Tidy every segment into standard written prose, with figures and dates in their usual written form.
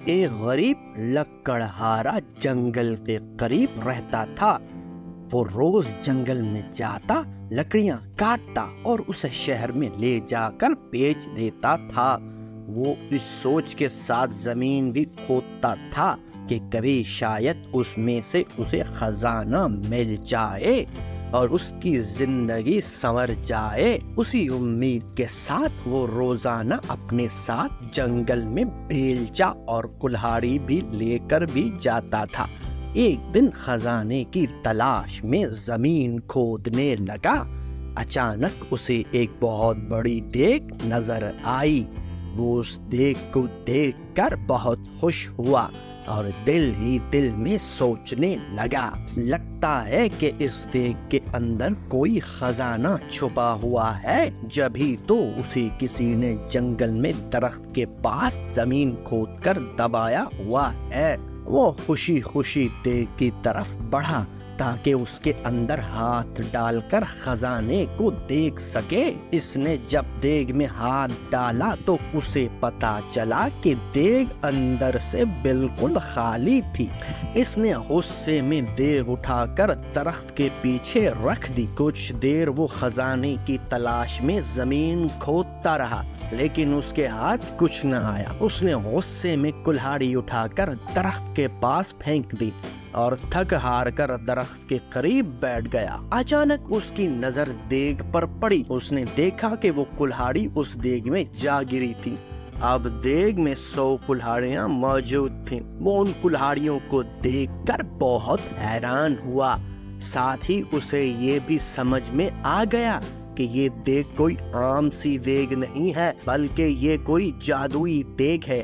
ایک غریب لکڑہارا جنگل کے قریب رہتا تھا۔ وہ روز جنگل میں جاتا، لکڑیاں کاٹتا اور اسے شہر میں لے جا کر بیچ دیتا تھا۔ وہ اس سوچ کے ساتھ زمین بھی کھودتا تھا کہ کبھی شاید اس میں سے اسے خزانہ مل جائے اور اس کی زندگی سنور جائے۔ اسی امید کے ساتھ وہ روزانہ اپنے ساتھ جنگل میں بیلچہ اور کلہاڑی بھی لے کر بھی جاتا تھا۔ ایک دن خزانے کی تلاش میں زمین کھودنے لگا۔ اچانک اسے ایک بہت بڑی دیگ نظر آئی۔ وہ اس دیگ کو دیکھ کر بہت خوش ہوا اور دل ہی دل میں سوچنے لگا، لگتا ہے کہ اس دیگ کے اندر کوئی خزانہ چھپا ہوا ہے، جبھی تو اسے کسی نے جنگل میں درخت کے پاس زمین کھود کر دبایا ہوا ہے۔ وہ خوشی خوشی دیگ کی طرف بڑھا تاکہ اس کے اندر ہاتھ ڈال کر خزانے کو دیکھ سکے۔ اس نے جب دیگ میں ہاتھ ڈالا تو اسے پتا چلا کہ دیگ اندر سے بالکل خالی تھی۔ اس نے غصے میں دیگ اٹھا کر درخت کے پیچھے رکھ دی۔ کچھ دیر وہ خزانے کی تلاش میں زمین کھودتا رہا، لیکن اس کے ہاتھ کچھ نہ آیا۔ اس نے غصے میں کلہاڑی اٹھا کر درخت کے پاس پھینک دی اور تھک ہار کر درخت کے قریب بیٹھ گیا۔ اچانک اس کی نظر دیگ پر پڑی۔ اس نے دیکھا کہ وہ کلہاڑی اس دیگ میں جا گری تھی۔ اب دیگ میں 100 کلہاڑیاں موجود تھیں۔ وہ ان کلہاڑیوں کو دیکھ کر بہت حیران ہوا۔ ساتھ ہی اسے یہ بھی سمجھ میں آ گیا کہ یہ دیگ کوئی عام سی دیگ نہیں ہے، بلکہ یہ کوئی جادوئی دیگ ہے۔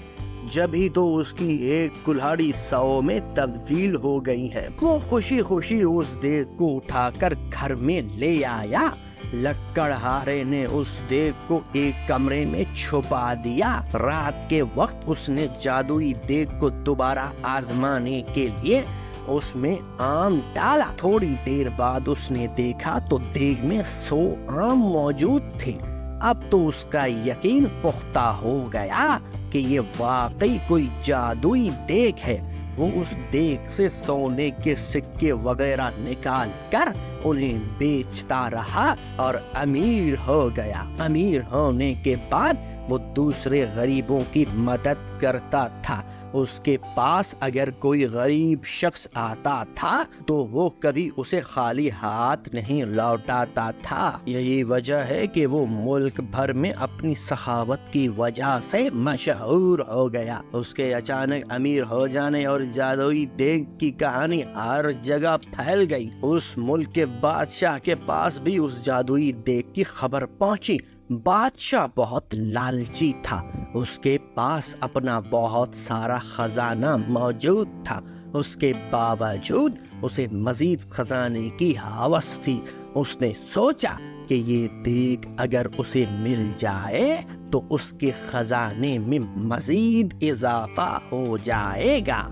جب ہی تو اس کی ایک کلہاڑی 100 میں تبدیل ہو گئی ہے۔ وہ خوشی خوشی اس دیگ کو اٹھا کر گھر میں لے آیا۔ لکڑہارے نے اس دیگ کو ایک کمرے میں چھپا دیا۔ رات کے وقت اس نے جادوئی دیگ کو دوبارہ آزمانے کے لیے اس میں آم ڈالا۔ تھوڑی دیر بعد اس نے دیکھا تو دیگ میں 100 آم موجود تھے۔ اب تو اس کا یقین پختہ ہو گیا کہ یہ واقعی کوئی جادوئی دیگ ہے۔ وہ اس دیگ سے سونے کے سکے وغیرہ نکال کر انہیں بیچتا رہا اور امیر ہو گیا۔ امیر ہونے کے بعد وہ دوسرے غریبوں کی مدد کرتا تھا۔ اس کے پاس اگر کوئی غریب شخص آتا تھا تو وہ کبھی اسے خالی ہاتھ نہیں لوٹاتا تھا۔ یہی وجہ ہے کہ وہ ملک بھر میں اپنی سخاوت کی وجہ سے مشہور ہو گیا۔ اس کے اچانک امیر ہو جانے اور جادوئی دیگ کی کہانی ہر جگہ پھیل گئی۔ اس ملک کے بادشاہ کے پاس بھی اس جادوئی دیگ کی خبر پہنچی۔ بادشاہ بہت لالچی تھا۔ اس کے پاس اپنا بہت سارا خزانہ موجود تھا۔ اس کے باوجود اسے مزید خزانے کی ہوس تھی۔ اس نے سوچا کہ یہ دیگ اگر اسے مل جائے تو اس کے خزانے میں مزید اضافہ ہو جائے گا۔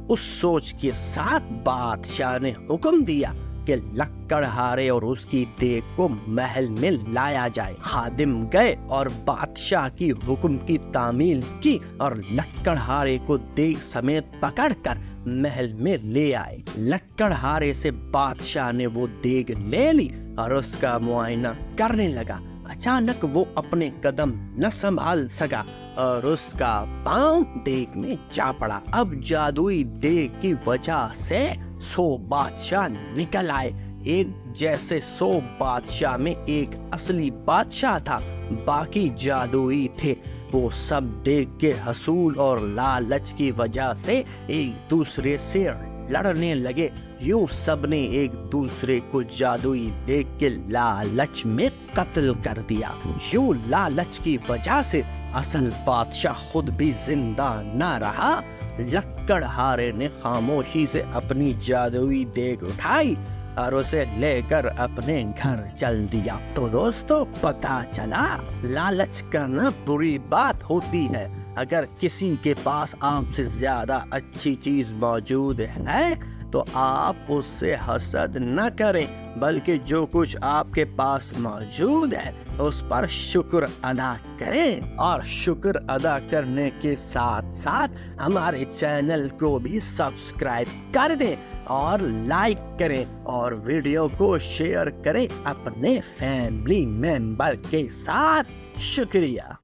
اس سوچ کے ساتھ بادشاہ نے حکم دیا کہ لکڑہارے اور اس کی دیگ کو محل میں لایا جائے۔ خادم گئے اور بادشاہ کی حکم کی تعمیل کی اور لکڑہارے کو دیگ سمیت پکڑ کر محل میں لے آئے۔ لکڑہارے سے بادشاہ نے وہ دیگ لے لی اور اس کا معائنہ کرنے لگا۔ اچانک وہ اپنے قدم نہ سنبھال سکا اور اس کا پاؤں دیگ میں جا پڑا۔ اب جادوئی دیگ کی وجہ سے 100 بادشاہ نکل آئے۔ ایک جیسے 100 بادشاہ میں ایک اصلی بادشاہ تھا، باقی جادوئی تھے۔ وہ سب دیگ کے حصول اور لالچ کی وجہ سے ایک دوسرے سے لڑنے لگے۔ یوں سب نے ایک دوسرے کو جادوئی دیگ کے لالچ میں قتل کر دیا۔ یوں لالچ کی وجہ سے اصل بادشاہ خود بھی زندہ نہ رہا۔ لکڑہارے نے خاموشی سے اپنی جادوئی دیگ اٹھائی اور اسے لے کر اپنے گھر چل دیا۔ تو دوستو، پتہ چلا لالچ کرنا بری بات ہوتی ہے۔ اگر کسی کے پاس آپ سے زیادہ اچھی چیز موجود ہے تو آپ اس سے حسد نہ کریں، بلکہ جو کچھ آپ کے پاس موجود ہے اس پر شکر ادا کریں، اور شکر ادا کرنے کے ساتھ ساتھ ہمارے چینل کو بھی سبسکرائب کر دیں اور لائک کریں اور ویڈیو کو شیئر کریں اپنے فیملی ممبر کے ساتھ۔ شکریہ۔